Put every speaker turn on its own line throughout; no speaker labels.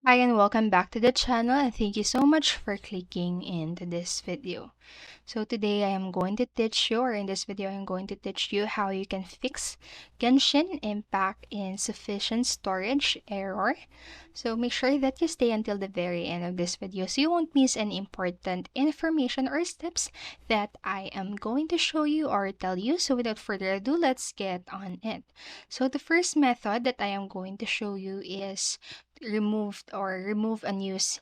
Hi and welcome back to the channel, and thank you so much for clicking into this video. So today I am going to teach you, or in this video I'm going to teach you how you can fix Genshin Impact Insufficient Storage error. So make sure that you stay until the very end of this video so you won't miss any important information or steps that I am going to show you or tell you. So without further ado, let's get on it. So the first method that I am going to show you is remove unused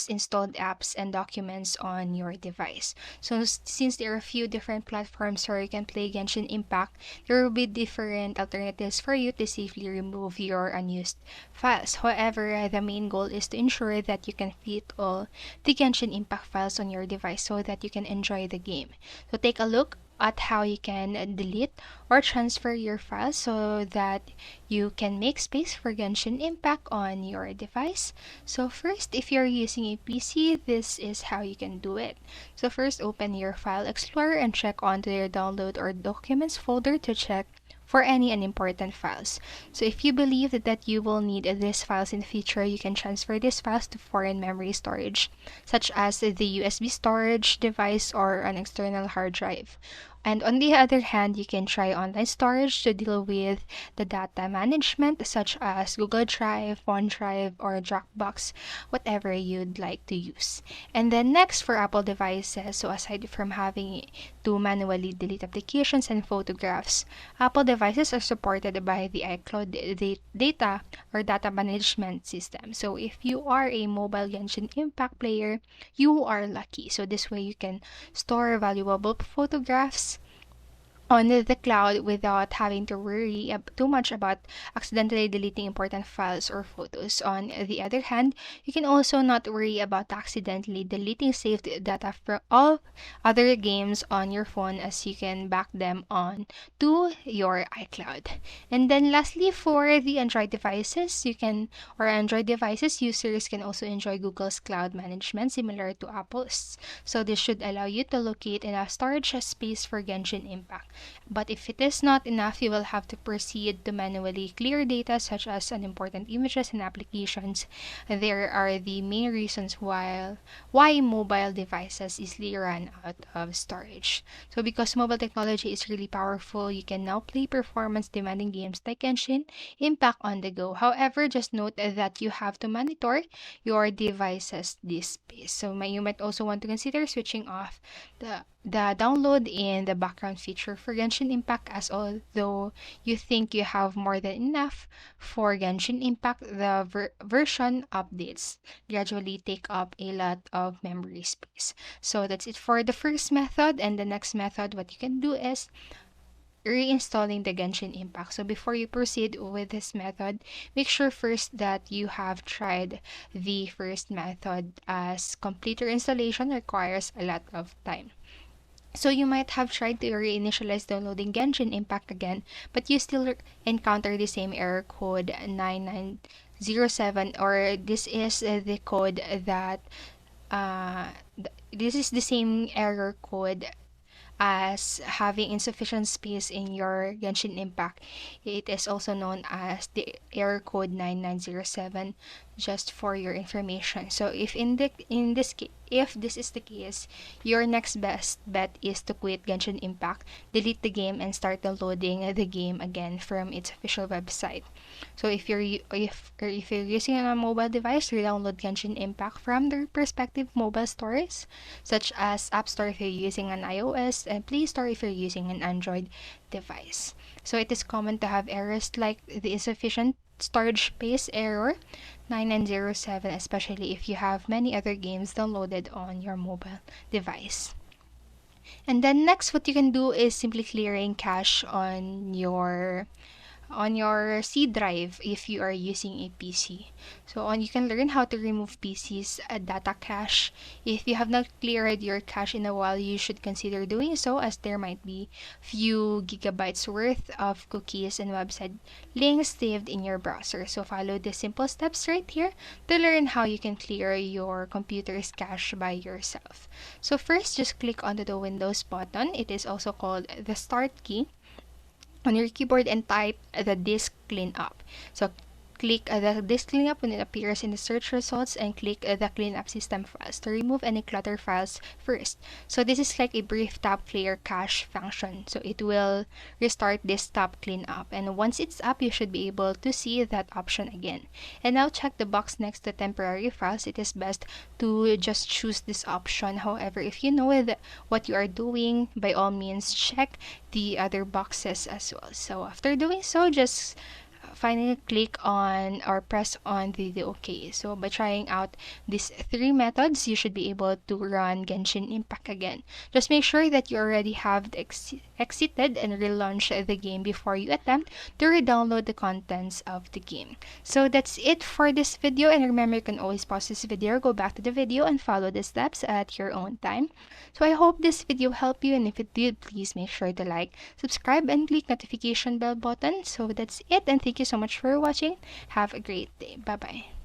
installed apps and documents on your device. So since there are a few different platforms where you can play Genshin Impact, there will be different alternatives for you to safely remove your unused files. However, the main goal is to ensure that you can fit all the Genshin Impact files on your device so that you can enjoy the game. So take a look at how you can delete or transfer your files so that you can make space for Genshin Impact on your device. So first, if you're using a PC, this is how you can do it. So first, open your File Explorer and check onto your Download or Documents folder to check for any unimportant files. So if you believe that you will need these files in the future, you can transfer these files to foreign memory storage, such as the USB storage device or an external hard drive. And on the other hand, you can try online storage to deal with the data management, such as Google Drive, OneDrive, or Dropbox, whatever you'd like to use. And then next, for Apple devices, so aside from having to manually delete applications and photographs, Apple devices are supported by the iCloud data or data management system. So if you are a mobile Genshin Impact player, you are lucky. So this way you can store valuable photographs on the cloud without having to worry too much about accidentally deleting important files or photos. On the other hand, you can also not worry about accidentally deleting saved data from all other games on your phone, as you can back them on to your iCloud. And then lastly, for the Android devices, Android devices users can also enjoy Google's cloud management similar to Apple's. So this should allow you to locate enough storage space for Genshin Impact. But if it is not enough, you will have to proceed to manually clear data such as unimportant images and applications. There are the main reasons why mobile devices easily run out of storage. So because mobile technology is really powerful, you can now play performance demanding games like Genshin Impact on the go. However, just note that you have to monitor your device's disk space. So you might also want to consider switching off the download in the background feature for Genshin Impact, as although you think you have more than enough for Genshin Impact, the version updates gradually take up a lot of memory space. So that's it for the first method, and the next method, what you can do is reinstalling the Genshin Impact. So before you proceed with this method, make sure first that you have tried the first method, as complete installation requires a lot of time. So you might have tried to reinitialize downloading Genshin Impact again, but you still encounter the same error code 9907, or this is the code that this is the same error code as having insufficient space in your Genshin Impact. It is also known as the error code 9907, just for your information. So if this is the case, your next best bet is to quit Genshin Impact, delete the game, and start downloading the game again from its official website. So if you're using a mobile device, re-download Genshin Impact from their respective mobile stores, such as App Store if you're using an iOS, and Play Store if you're using an Android device. So it is common to have errors like the insufficient storage space error 9907, especially if you have many other games downloaded on your mobile device. And then next, what you can do is simply clearing cache on your C drive if you are using a PC. So you can learn how to remove PC's data cache. If you have not cleared your cache in a while, you should consider doing so, as there might be few gigabytes worth of cookies and website links saved in your browser. So follow the simple steps right here to learn how you can clear your computer's cache by yourself. So first, just click onto the Windows button. It is also called the Start key on your keyboard, and type the disk cleanup. So click the disk cleanup when it appears in the search results, and click the cleanup system files to remove any clutter files first. So this is like a brief top clear cache function. So it will restart this top cleanup, and once it's up, you should be able to see that option again. And now check the box next to temporary files. It is best to just choose this option. However, if you know what you are doing, by all means check the other boxes as well. So after doing so, just finally click on or press on the OK. So by trying out these three methods, you should be able to run Genshin Impact again. Just make sure that you already have exited and relaunched the game before you attempt to re-download the contents of the game. So that's it for this video, and remember, you can always pause this video, go back to the video, and follow the steps at your own time. So I hope this video helped you, and if it did, please make sure to like, subscribe, and click notification bell button. So that's it, and thank you so much for watching. Have a great day. Bye bye.